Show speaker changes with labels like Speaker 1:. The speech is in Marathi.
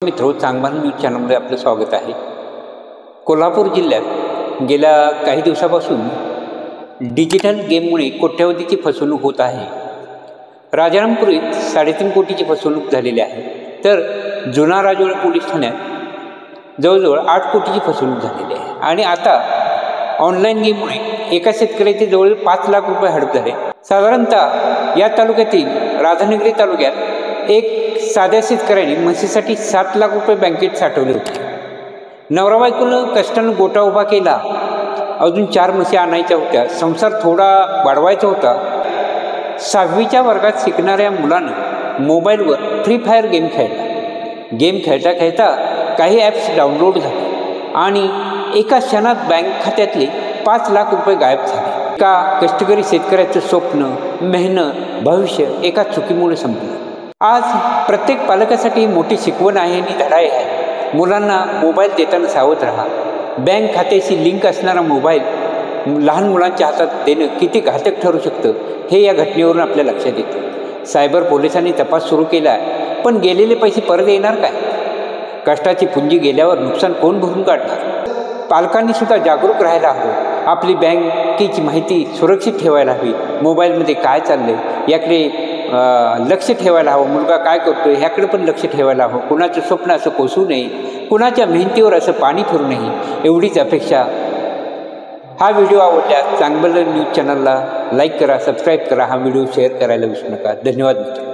Speaker 1: मित्रो, चांगबान न्यूज चॅनलमध्ये आपलं स्वागत आहे. कोल्हापूर जिल्ह्यात गेल्या काही दिवसापासून डिजिटल गेममुळे कोट्यवधीची फसवणूक होत आहे. राजारामपुरीत 3.5 कोटीची फसवणूक झालेली आहे, तर जुना राजवाडा पोलीस ठाण्यात जवळजवळ 8 कोटीची फसवणूक झालेली आहे. आणि आता ऑनलाईन गेममुळे एका शेतकऱ्याचे जवळ 5 लाख रुपये हडप झाले. साधारणतः या तालुक्यातील राधानगरी तालुक्यात एक साध्या शेतकऱ्याने म्हशीसाठी 7 लाख रुपये बँकेत साठवले होते. नवरा बायकोनं कष्टानं गोटा उभा केला, अजून 4 म्हशी आणायच्या होत्या, संसार थोडा वाढवायचा होता. 6वीच्या वर्गात शिकणाऱ्या मुलानं मोबाईलवर फ्री फायर गेम खेळला. गेम खेळता खेळता काही ॲप्स डाउनलोड झाले आणि एका क्षणात बँक खात्यातले 5 लाख रुपये गायब झाले. एका कष्टकरी शेतकऱ्याचं स्वप्न, मेहनत, भविष्य एका चुकीमुळे संपलं. आज प्रत्येक पालकासाठी मोठी शिकवण आहे आणि धडा आहे. मुलांना मोबाईल देताना सावध राहा. बँक खात्याशी लिंक असणारा मोबाईल लहान मुलांच्या हातात देणं किती घातक ठरू शकतं हे या घटनेवरून आपल्या लक्षात येतं. सायबर पोलिसांनी तपास सुरू केला आहे, पण गेलेले पैसे परत येणार काय? कष्टाची पुंजी गेल्यावर नुकसान कोण भरून काढणार? पालकांनी सुद्धा जागरूक राहायला हवं. आपली बँकेची माहिती सुरक्षित ठेवायला हवी. मोबाईलमध्ये काय चाललं आहे याकडे लक्ष ठेवायला हवं. मुलगा काय करतो ह्याकडे पण लक्ष ठेवायला हवं. कुणाचं स्वप्न असं कोसू नये, कुणाच्या मेहनतीवर असं पाणी फिरू नये, एवढीच अपेक्षा. हा व्हिडिओ आवडल्यास चांगलं न्यूज चॅनलला लाईक करा, सबस्क्राईब करा. हा व्हिडिओ शेअर करायला विसरू नका. धन्यवाद मित्र.